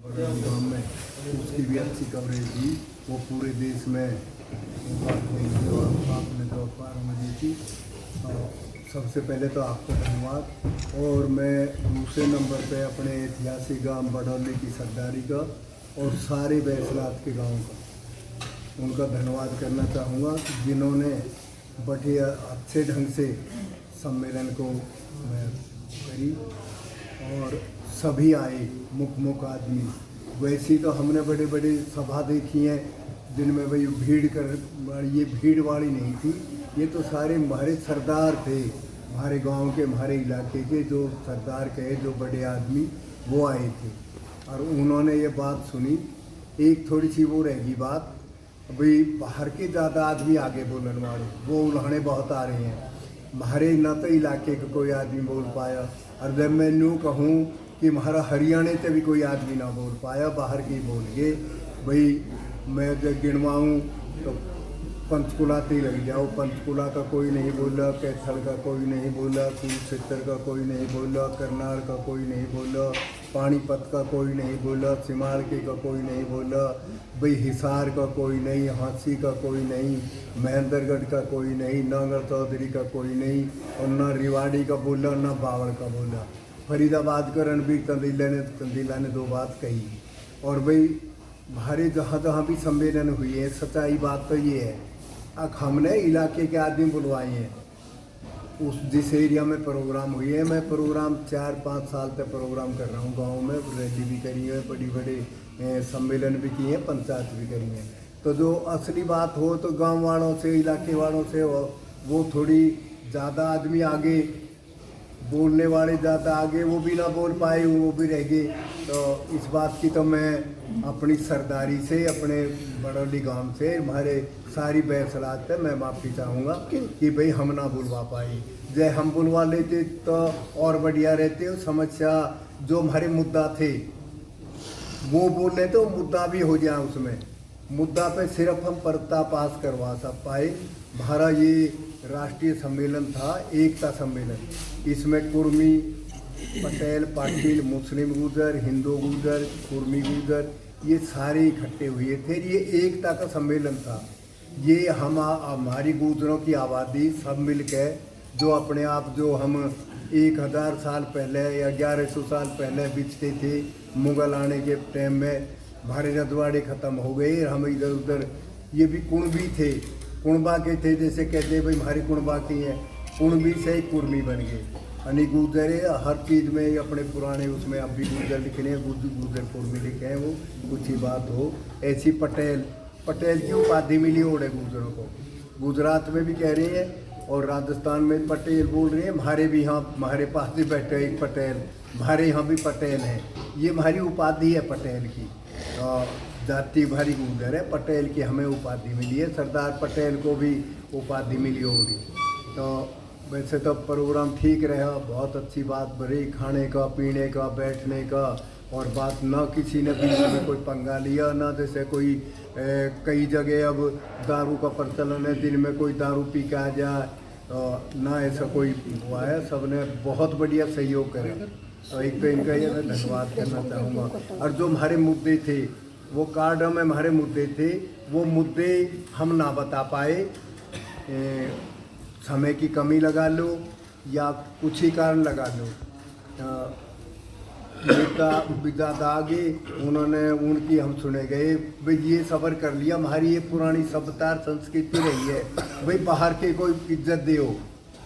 गाँव में उसकी भी अच्छी कवरेज दी, वो पूरे देश में आपने तो अखबार में दी थी। सबसे पहले तो आपको धन्यवाद। और मैं दूसरे नंबर पे अपने ऐतिहासिक गांव बडौली की सरदारी का और सारे बैसलात के गांव का उनका धन्यवाद करना चाहूँगा, जिन्होंने बड़े अच्छे ढंग से सम्मेलन को करी और सभी आए, मुख आदमी। वैसी तो हमने बड़े बड़े सभा देखी हैं जिनमें भाई ये भीड़ वाली नहीं थी। ये तो सारे हमारे सरदार थे, हमारे गांव के, हमारे इलाके के जो सरदार कहे, जो बड़े आदमी, वो आए थे और उन्होंने ये बात सुनी। एक थोड़ी सी वो रहेगी बात, भाई बाहर के ज़्यादा आदमी आगे बोलने वाले, वो उल्हाने बहुत आ रहे हैं। हमारे न तो इलाके का कोई आदमी बोल पाया, और जब मैं यूँ कहूँ कि हमारा हरियाणा से भी कोई आदमी ना बोल पाया, बाहर के बोल गए। भाई मैं जब गिनवाऊँ तो पंचकुला से लग जाओ, पंचकुला का कोई नहीं बोला, कैथल का कोई नहीं बोला, कुरुक्षेत्र का कोई नहीं बोला, करनाल का कोई नहीं बोला, पानीपत का कोई नहीं बोला, सिमाड़के का कोई नहीं बोला, भाई हिसार का कोई नहीं, हांसी का कोई नहीं, महेंद्रगढ़ का कोई नहीं, नागर चौधरी का कोई नहीं, और ना रिवाड़ी का बोला, ना बावड़ का बोला। फरीदाबाद का रणबीर तंदीला ने दो बात कही। और भाई हमारे जहाँ जहाँ भी सम्मेलन हुई है, सच्चाई बात तो ये है, अब हमने इलाके के आदमी बुलवाए हैं। उस जिस एरिया में प्रोग्राम हुई है, मैं प्रोग्राम 4-5 साल तक प्रोग्राम कर रहा हूँ गांव में, रैली भी करी है, बड़ी बड़े सम्मेलन भी किए हैं, पंचायत भी करी है। तो जो असली बात हो तो गांव वालों से, इलाके वालों से वो थोड़ी ज़्यादा आदमी आगे, बोलने वाले ज़्यादा आगे, वो भी ना बोल पाए, वो भी रह गए। तो इस बात की तो मैं अपनी सरदारी से, अपने बडौली गांव से, हमारे सारी बैसलात पे मैं माफ़ी चाहूँगा कि भाई हम ना बुलवा पाए। जय हम बुलवा लेते तो और बढ़िया रहते। समस्या जो हमारे मुद्दा थे वो बोल लेते, तो मुद्दा भी हो जाए, उसमें मुद्दा पे सिर्फ हम पर्दा पास करवा पाए। हमारा ये राष्ट्रीय सम्मेलन था, एकता सम्मेलन। इसमें कुर्मी, पटेल, पाटिल, मुस्लिम गुर्जर, हिंदू गुर्जर, कुर्मी गुर्जर, ये सारे इकट्ठे हुए थे। ये एकता का सम्मेलन था। ये हमारी गुर्जरों की आबादी सब मिल के, जो अपने आप, जो हम 1000 साल पहले या 1100 साल पहले बिछते थे, मुगल आने के टाइम में हमारे रजवाड़े ख़त्म हो गए, हम इधर उधर, ये भी कुणबी थे, कुणबा के थे, जैसे कहते हैं भाई हमारी कुणबा की है, कुणबी से कुर्मी बन गए। यानी गुर्जर है, हर चीज़ में अपने पुराने उसमें अब भी गुर्जर लिखे हैं, गुर्जर कुर्मी लिखे हैं, वो कुछ ही बात हो। ऐसी पटेल की उपाधि मिली ओढ़े गुर्जरों को। गुजरात में भी कह रहे हैं और राजस्थान में पटेल बोल रहे हैं। हमारे भी यहाँ, हमारे पास भी बैठे एक पटेल, हमारे यहाँ भी पटेल हैं। ये हमारी उपाधि है पटेल की। जाति भारी गुर्जर है, पटेल की हमें उपाधि मिली है। सरदार पटेल को भी उपाधि मिली होगी। तो वैसे तो प्रोग्राम ठीक रहा, बहुत अच्छी बात बड़ी, खाने का, पीने का, बैठने का, और बात ना किसी ने बीच में कोई पंगा लिया, ना जैसे कोई कई जगह अब दारू का प्रचलन है, दिन में कोई दारू पी के आ जाए, ना ऐसा कोई हुआ है। सबने बहुत बढ़िया सहयोग करा। तो एक तो इनका ये मैं धन्यवाद करना चाहूँगा। और जो हमारे मुद्दे थे, वो कार्ड में हमारे मुद्दे थे, वो मुद्दे हम ना बता पाए, समय की कमी लगा लो या कुछ ही कारण लगा लो। नेता ज़्यादा आगे, उन्होंने, उनकी हम सुने गए। भाई ये सबर कर लिया, हमारी ये पुरानी सभ्यता संस्कृति रही है, भाई बाहर के कोई इज्जत दे,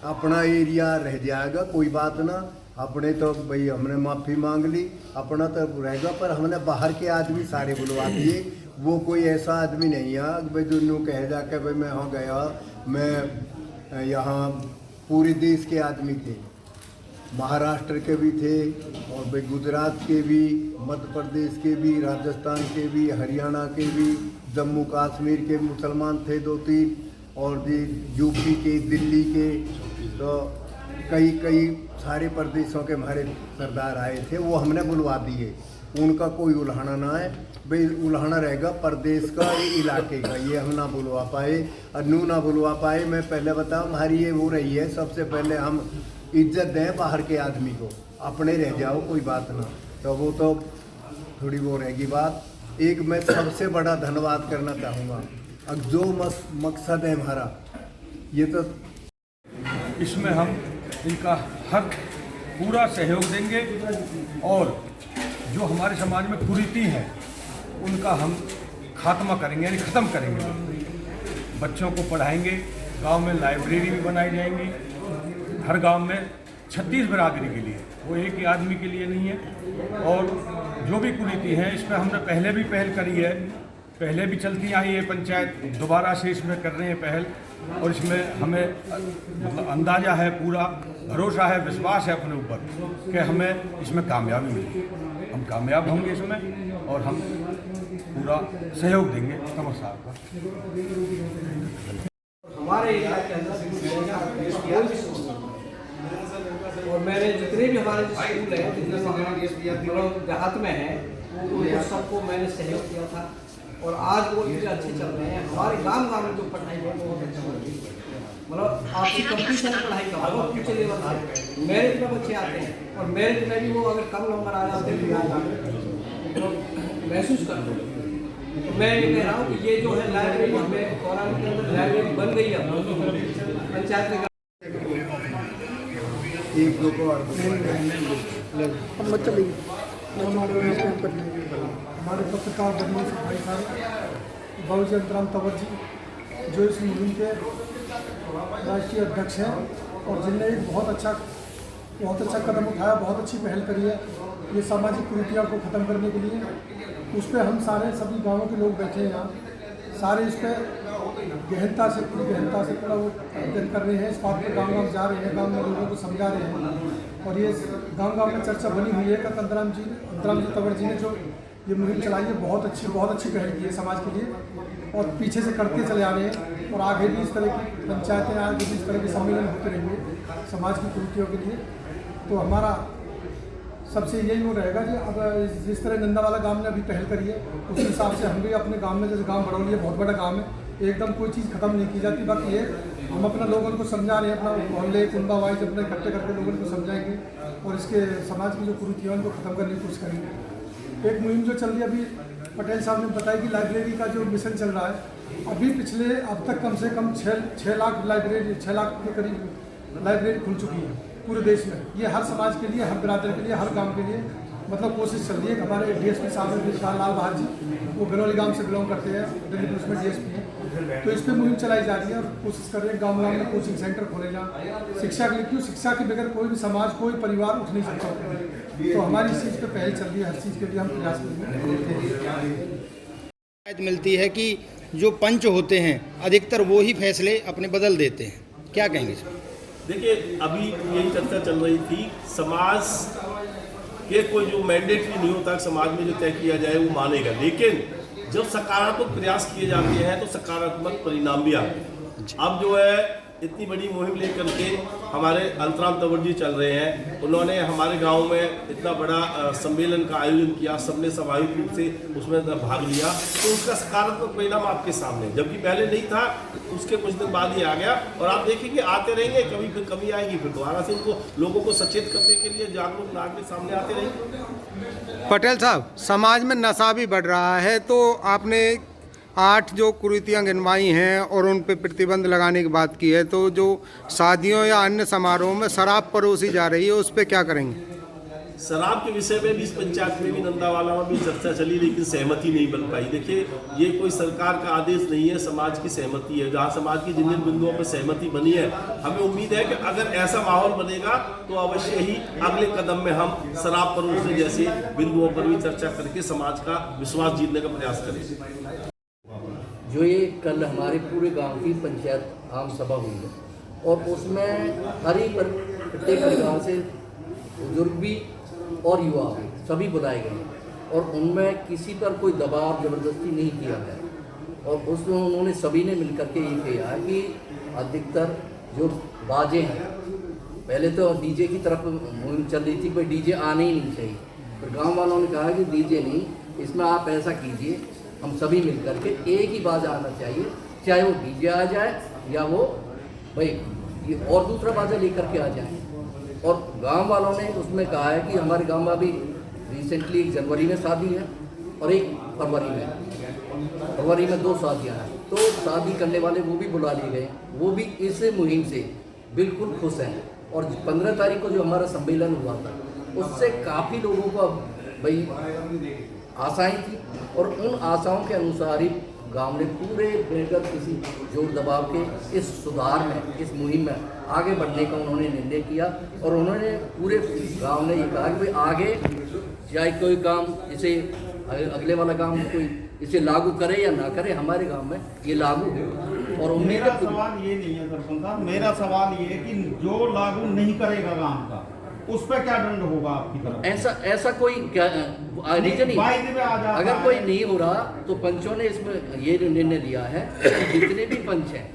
अपना एरिया रह जाएगा, कोई बात ना। अपने तो भाई हमने माफ़ी मांग ली, अपना तो रहेगा, पर हमने बाहर के आदमी सारे बुलवा दिए। वो कोई ऐसा आदमी नहीं है भाई जो यूँ कह जाके भाई मैं यहाँ गया, मैं यहाँ, पूरे देश के आदमी थे, महाराष्ट्र के भी थे, और भाई गुजरात के भी, मध्य प्रदेश के भी, राजस्थान के भी, हरियाणा के भी, जम्मू कश्मीर के मुसलमान थे 2-3, और यूपी के, दिल्ली के, तो कई सारे प्रदेशों के हमारे सरदार आए थे। वो हमने बुलवा दिए। उनका कोई उल्हाना ना है, भाई उल्हाना रहेगा प्रदेश का, ये इलाके का, ये हम ना बुलवा पाए और नू ना बुलवा पाए। मैं पहले बताऊँ, हमारी ये वो रही है, सबसे पहले हम इज्जत दें बाहर के आदमी को, अपने रह जाओ, कोई बात ना। तो वो तो थोड़ी वो रहेगी बात। एक मैं सबसे बड़ा धन्यवाद करना चाहूँगा, अब जो मकसद है हमारा, ये तो इसमें हम इनका हक पूरा सहयोग देंगे और जो हमारे समाज में कुरीति है उनका हम खात्मा करेंगे, यानी ख़त्म करेंगे। बच्चों को पढ़ाएंगे, गांव में लाइब्रेरी भी बनाई जाएंगी, हर गांव में 36 बिरादरी के लिए, वो एक ही आदमी के लिए नहीं है। और जो भी कुरीति है इस पर हमने पहले भी पहल करी है, पहले भी चलती आई है पंचायत, दोबारा से इसमें कर रहे हैं पहल, और इसमें हमें मतलब अंदाज़ा है, पूरा भरोसा है, विश्वास है अपने ऊपर कि हमें इसमें कामयाबी मिलेगी। हम कामयाब होंगे इसमें और हम पूरा सहयोग देंगे तमर साहब का। हमारे इलाके के अंदर और मैंने जितने भी हमारे स्कूल हैं, जितने देहात में हैं, उनको सबको मैंने सहयोग किया था और आज वो इतने अच्छे चल रहे हैं। हमारे गांव में जो पढ़ाई है वो बहुत अच्छा हो रही है, मतलब आपसी कंपटीशन पढ़ाई का बहुत ऊँचे लेवल से मेरिट में बच्चे आते हैं और मेरिट में भी वो अगर कम नंबर आ जाते हैं तो महसूस करते हैं। तो मैं ये कह रहा हूँ कि ये जो है लाइब्रेरी हमें कोरोना के अंदर लाइब्रेरी बन गई है पंचायत में। एक दो को और हमारे पत्रकार बदमाश भाई साहब बाबूजी अंतराम तंवर जी, जो इस मुहिम के राष्ट्रीय अध्यक्ष हैं और जिनने एक बहुत अच्छा कदम उठाया, बहुत अच्छी पहल करी है ये सामाजिक कुरीतियों को ख़त्म करने के लिए। उस पर हम सारे सभी गांवों के लोग बैठे हैं यहाँ, सारे इस पर गहनता से पूरा वो अध्ययन कर रहे हैं, इस बात पर गाँव जा रहे हैं, गाँव में लोगों को समझा रहे हैं। और ये गाँव में चर्चा बनी हुई है कि अंतराम जी तंवर जी ने जो ये मुहिम चलाई है बहुत अच्छी पहल की है समाज के लिए और पीछे से करते चले आ रहे हैं। और आगे भी इस तरह की पंचायतें, आगे भी इस तरह के सम्मेलन होते रहेंगे समाज की कुरीतियों के लिए। तो हमारा सबसे यही वो रहेगा कि अब जिस तरह नंदावाला गांव ने अभी पहल करी है उस हिसाब से हम भी अपने गांव में, जैसे गांव बड़ौली है बहुत बड़ा गांव है, एकदम कोई चीज़ ख़त्म नहीं की जाती। बाकी ये हम अपना लोगों को समझा रहे हैं, अपना मोहल्ले कुंबा वाइज अपने इकट्ठे करके लोगों को समझाएंगे और इसके समाज की जो कुरीतियाँ उनको ख़त्म करने की कोशिश करेंगे। एक मुहिम जो चल रही है अभी पटेल साहब ने बताया कि लाइब्रेरी का जो मिशन चल रहा है, अभी अब तक कम से कम 6 लाख के करीब लाइब्रेरी खुल चुकी है पूरे देश में। ये हर समाज के लिए, हर बिरादरी के लिए, हर गांव के लिए मतलब कोशिश चल रही है। हमारे डीएसपी साहब हैं लाल बहादुर जी, वो गनौली गांव से बिलोंग करते हैं, दिल्ली पुलिस में डीएसपी हैं। तो इस पर मुहिम चलाई जा रही है और कोशिश कर रहे हैं गाँव में कोचिंग सेंटर खोले जाएँ शिक्षा के लिए, क्यों शिक्षा के बगैर कोई भी समाज, कोई परिवार उठ नहीं सकता। तो हमारी इस चीज़ पर पहल चल रही है, हर चीज़ के लिए हम प्रयास करेंगे। मिलती है कि जो पंच होते हैं अधिकतर वो ही फैसले अपने बदल देते हैं, क्या कहेंगे सर? देखिए, अभी यही चर्चा चल रही थी, समाज के कोई जो मैंडेटरी नहीं होता समाज में जो तय किया जाए वो मानेगा, लेकिन जब सकारात्मक प्रयास किए जाते हैं तो सकारात्मक परिणाम भी आते हैं। अब जो है इतनी बड़ी मुहिम लेकर के हमारे अंतराम तंवर जी चल रहे हैं, उन्होंने हमारे गांव में इतना बड़ा सम्मेलन का आयोजन किया, सबने स्वाभाविक रूप से उसमें भाग लिया, तो उसका सकारात्मक परिणाम आपके सामने, जबकि पहले नहीं था, उसके कुछ दिन बाद ही आ गया। और आप देखेंगे आते रहेंगे, कभी फिर कमी आएगी, फिर दोबारा से उनको लोगों को सचेत करने के लिए जागरूक नागरिक सामने आते रहेंगे। पटेल साहब, समाज में नशा भी बढ़ रहा है, तो आपने 8 जो कुरीतियाँ गिनवाई हैं और उन पर प्रतिबंध लगाने की बात की है, तो जो शादियों या अन्य समारोह में शराब परोसी जा रही है उस पर क्या करेंगे? शराब के विषय में भी इस पंचायत में भी नंदावाला में भी चर्चा चली, लेकिन सहमति नहीं बन पाई। देखिए, ये कोई सरकार का आदेश नहीं है, समाज की सहमति है। जहाँ समाज की जिन जिन बिंदुओं पर सहमति बनी है, हमें उम्मीद है कि अगर ऐसा माहौल बनेगा तो अवश्य ही अगले कदम में हम शराब परोसने जैसे बिंदुओं पर भी चर्चा करके समाज का विश्वास जीतने का प्रयास करेंगे। जो ये कल हमारे पूरे गांव की पंचायत आम सभा हुई है और उसमें प्रत्येक परिवार से बुजुर्ग भी और युवा भी सभी बुलाए गए और उनमें किसी पर कोई दबाव जबरदस्ती नहीं किया गया। और उसमें उन्होंने सभी ने मिलकर के ये किया कि अधिकतर जो बाजे हैं, पहले तो डीजे की तरफ मुहिम चल रही थी, कोई डीजे आने ही नहीं चाहिए, फिर गाँव वालों ने कहा कि डीजे नहीं, इसमें आप ऐसा कीजिए, हम सभी मिलकर के एक ही बाजा आना चाहिए, चाहे वो डीजे आ जाए या वो भाई ये और दूसरा बाजा लेकर के आ जाए। और गांव वालों ने उसमें कहा है कि हमारे गांव में अभी रिसेंटली एक जनवरी में शादी है और एक फरवरी में। फरवरी में 2 शादियाँ हैं, तो शादी करने वाले वो भी बुला लिए गए, वो भी इस मुहिम से बिल्कुल खुश हैं। और 15 तारीख को जो हमारा सम्मेलन हुआ था उससे काफ़ी लोगों को भाई आशाएं थी, और उन आशाओं के अनुसार ही गांव ने पूरे बेहतर किसी जोर दबाव के इस सुधार में, इस मुहिम में आगे बढ़ने का उन्होंने निर्णय किया। और उन्होंने पूरे गांव ने ये कहा कि भाई आगे चाहे कोई काम इसे अगले वाला काम कोई इसे लागू करे या ना करे, हमारे गांव में ये लागू हो। और उम्मीद मेरा सवाल ये नहीं है सरपंच साहब, मेरा सवाल ये है कि जो लागू नहीं करेगा गांव का उस पर क्या दंड होगा आपकी तरफ? ऐसा कोई क्या रीजन ही, अगर कोई नहीं हो रहा तो पंचों ने इसमें ये निर्णय लिया है कि जितने भी पंच हैं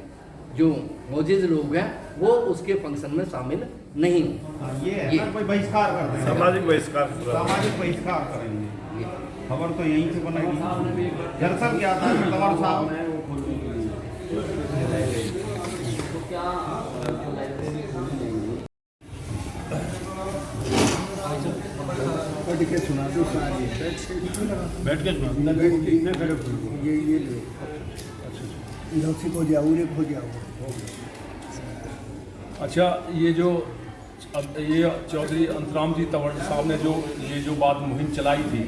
जो मौजूद लोग हैं वो उसके फंक्शन में शामिल नहीं हों। ये है ना, कोई बहिष्कार कर रहे हैं, सामाजिक बहिष्कार सामाजिक बहिष्कार करेंगे। खबर तो यहीं से बनेगी। दरअसल क्या था कि तंवर साहब पढ़ के सुना दो सारी, बैठ के ये लो, लौसी को जाओ, रे हो जाओ। अच्छा, ये जो अब ये चौधरी अंतराम जी तंवर साहब ने जो बात मुहिम चलाई थी,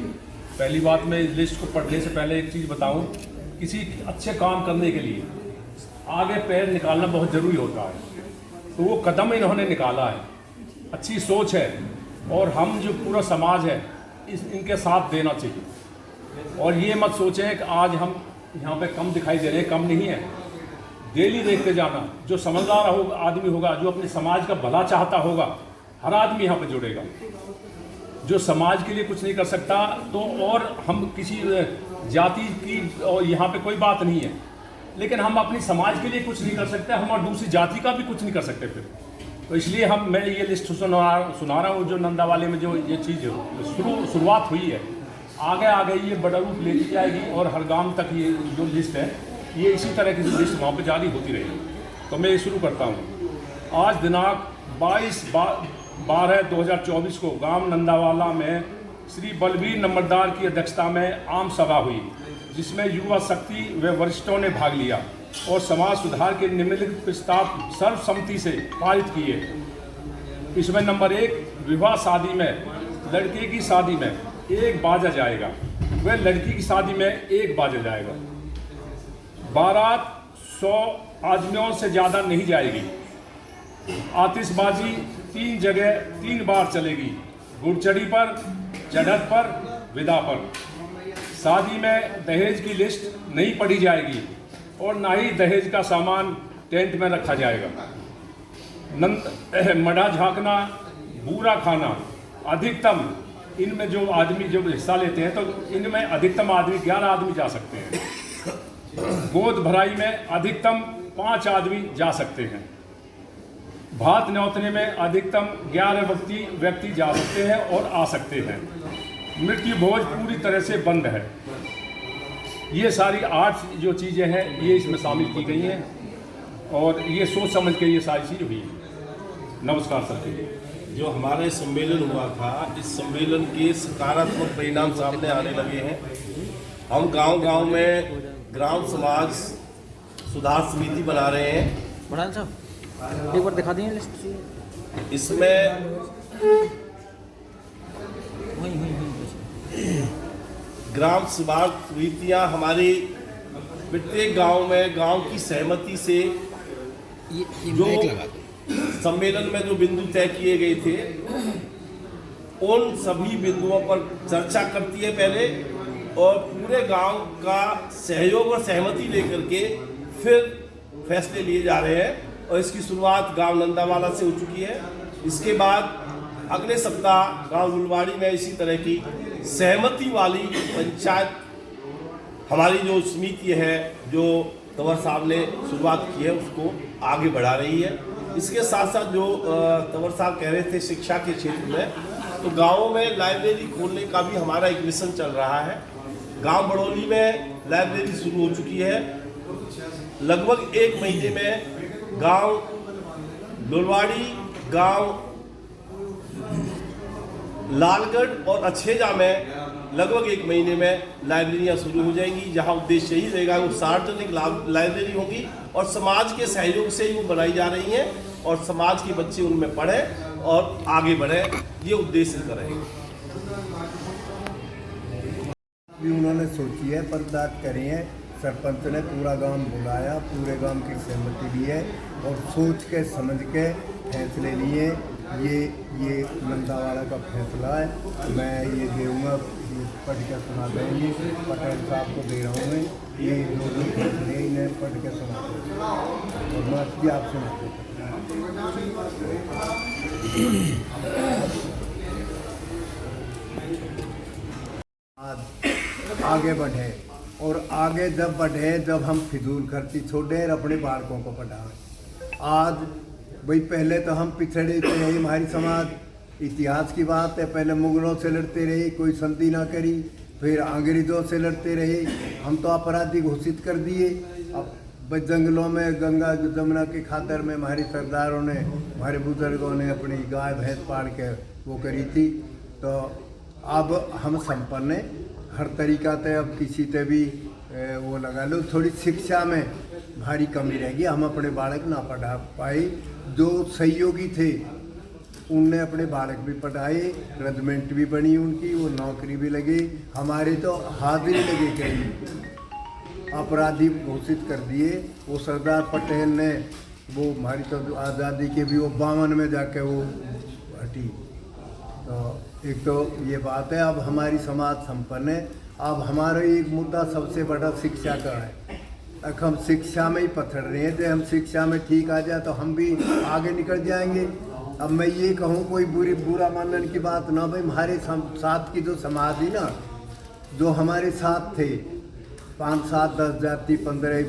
पहली बात मैं इस लिस्ट को पढ़ने से पहले एक चीज़ बताऊं, किसी अच्छे काम करने के लिए आगे पैर निकालना बहुत ज़रूरी होता है, तो वो कदम इन्होंने निकाला है, अच्छी सोच है, और हम जो पूरा समाज है इनके साथ देना चाहिए। और ये मत सोचें कि आज हम यहाँ पे कम दिखाई दे रहे हैं, कम नहीं है। डेली देखते जाना, जो समझदार होगा आदमी होगा, जो अपने समाज का भला चाहता होगा, हर आदमी यहाँ पे जुड़ेगा। जो समाज के लिए कुछ नहीं कर सकता तो, और हम किसी जाति की और यहाँ पे कोई बात नहीं है, लेकिन हम अपनी समाज के लिए कुछ नहीं कर सकते, हम और दूसरी जाति का भी कुछ नहीं कर सकते फिर। तो इसलिए मैं ये लिस्ट सुना रहा हूँ, जो नंदा वाले में जो ये चीज़ शुरुआत हुई है, आगे ये बड़ा रूप लेती जाएगी, और हर गांव तक ये जो लिस्ट है ये इसी तरह की लिस्ट वहाँ पे जारी होती रहेगी। तो मैं ये शुरू करता हूँ। आज दिनांक 22/12/2024 को गांव नंदावाला में श्री बलबीर नंबरदार की अध्यक्षता में आम सभा हुई, जिसमें युवा शक्ति व वरिष्ठों ने भाग लिया और समाज सुधार के निम्नलिखित प्रस्ताव सर्वसम्मति से पारित किए। इसमें नंबर 1, विवाह शादी में लड़के की शादी में 1 बाजा जाएगा, वह लड़की की शादी में 1 बाजा जाएगा। बारात 100 आदमियों से ज़्यादा नहीं जाएगी। आतिशबाजी 3 जगह 3 बार चलेगी, गुड़चड़ी पर, चढ़त पर, विदा पर। शादी में दहेज की लिस्ट नहीं पढ़ी जाएगी और ना ही दहेज का सामान टेंट में रखा जाएगा। मढ़ा झाँकना, बूरा खाना, अधिकतम इनमें जो आदमी जो हिस्सा लेते हैं तो इनमें अधिकतम आदमी 11 आदमी जा सकते हैं। गोद भराई में अधिकतम 5 आदमी जा सकते हैं। भात न्योतने में अधिकतम 11 व्यक्ति जा सकते हैं और आ सकते हैं। मृत्यु भोज पूरी तरह से बंद है। ये सारी 8 जो चीज़ें हैं ये इसमें शामिल की गई हैं, और ये सोच समझ के ये सारी चीज़ हुई है। नमस्कार सर। जो हमारे सम्मेलन हुआ था, इस सम्मेलन के सकारात्मक परिणाम सामने आने लगे हैं। हम गांव-गांव में ग्राम समाज सुधार समिति बना रहे हैं। बढ़ान साहब एक बार दिखा दें लिस्ट। इसमें ग्राम समाज समितियाँ हमारी प्रत्येक गांव में गांव की सहमति से जो सम्मेलन में जो बिंदु तय किए गए थे उन सभी बिंदुओं पर चर्चा करती है पहले, और पूरे गांव का सहयोग और सहमति लेकर के फिर फैसले लिए जा रहे हैं। और इसकी शुरुआत गांव नंदावाला से हो चुकी है। इसके बाद अगले सप्ताह गांव गुलवाड़ी में इसी तरह की सहमति वाली पंचायत हमारी जो समिति है, जो तंवर साहब ने शुरुआत की है, उसको आगे बढ़ा रही है। इसके साथ साथ जो तंवर साहब कह रहे थे शिक्षा के क्षेत्र में, तो गाँवों में लाइब्रेरी खोलने का भी हमारा एक मिशन चल रहा है। गांव बड़ौली में लाइब्रेरी शुरू हो चुकी है। लगभग 1 महीने में गांव लुलवाड़ी, गांव लालगढ़ और अछेजा में लगभग 1 महीने में लाइब्रेरियाँ शुरू हो जाएंगी, जहाँ उद्देश्य यही रहेगा वो सार्वजनिक लाइब्रेरी होगी और समाज के सहयोग से ही वो बनाई जा रही हैं और समाज के बच्चे उनमें पढ़ें और आगे बढ़ें, ये उद्देश्य इनका रहेगा। भी उन्होंने सोची है, बर्दाश्त करी है, सरपंच ने पूरा गांव बुलाया, पूरे गांव की सहमति ली है और सोच के समझ के फैसले लिए। ये नंदावाला का फैसला है, मैं ये दूँगा, ये पढ़ के सुना देंगे, पटेल साहब को दे रहा हूँ मैं, ये जो फैसले इन्हें पढ़ के सुना देंगे और मैं भी आप सुना आगे बढ़े और आगे जब बढ़े, जब हम फिजूल खर्ची छोड़े और अपने बालकों को पढ़ाएं। आज भाई पहले तो हम पिछड़े थे, रही हमारी समाज, इतिहास की बात है, पहले मुगलों से लड़ते रहे, कोई संधि ना करी, फिर अंग्रेजों से लड़ते रहे, हम तो अपराधी घोषित कर दिए। अब जंगलों में गंगा जमुना की खातर में हमारे सरदारों ने, हमारे बुजुर्गों ने अपनी गाय भैंस पाल के वो करी थी। तो अब हम संपन्न हैं हर तरीका से, अब किसी से भी वो लगा लो, थोड़ी शिक्षा में भारी कमी रहेगी, हम अपने बालक ना पढ़ा पाए। जो सहयोगी थे उनने अपने बालक भी पढ़ाए, रेजिमेंट भी बनी उनकी, वो नौकरी भी लगी, हमारे तो हाजिरी लगे कई अपराधी घोषित कर दिए। वो सरदार पटेल ने वो हमारी तो आज़ादी के भी वो 52 में जाके वो हटी। तो एक तो ये बात है, अब हमारी समाज संपन्न है। अब हमारा एक मुद्दा सबसे बड़ा शिक्षा का है। अब हम शिक्षा में ही पथड़ रहे हैं, तो हम शिक्षा में ठीक आ जाए तो हम भी आगे निकल जाएंगे। अब मैं ये कहूँ कोई बुरा मानने की बात ना, भाई हमारे साथ की जो समाज ही ना, जो हमारे साथ थे 5, 7, 10 जाति 15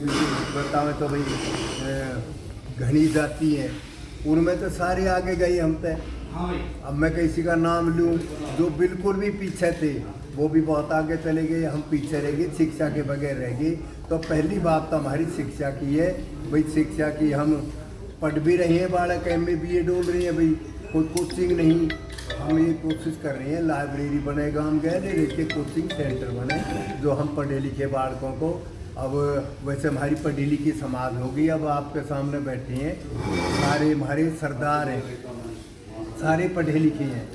बतावें तो भाई घनी जाति है, उनमें तो सारे आगे गए हम तय। अब मैं किसी का नाम लूँ जो बिल्कुल भी पीछे थे, वो भी बहुत आगे चले गए, हम पीछे रह गए, शिक्षा के बगैर रह गए। तो पहली बात तो हमारी शिक्षा की है भाई, शिक्षा की हम पढ़ भी रहे हैं, बालक MA BA डोल रही है भाई, कोई कोचिंग नहीं, हम ये कोशिश कर रहे हैं लाइब्रेरी बने, गाँव गए देखिए कोचिंग सेंटर बने, जो हम पढ़े लिखे बालकों को, अब वैसे हमारी पढ़ी लिखी समाज होगी। अब आपके सामने बैठे हैं सारे हमारे सरदार हैं, सारे पढ़े लिखे हैं,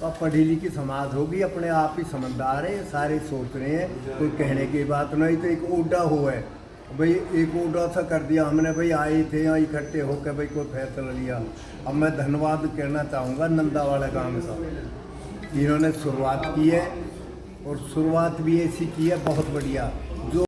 अब पढ़ी लिखी समाज होगी, अपने आप ही समझदार है, सारे सोच रहे हैं, कोई कहने की बात नहीं। तो एक ओडा हुआ है भाई, एक ओडा सा कर दिया हमने भाई, आए थे यहाँ इकट्ठे होकर भाई कोई फैसला लिया। अब मैं धन्यवाद कहना चाहूँगा नंदावाला गांव का, इन्होंने शुरुआत की है और शुरुआत भी ऐसी की है बहुत बढ़िया। जो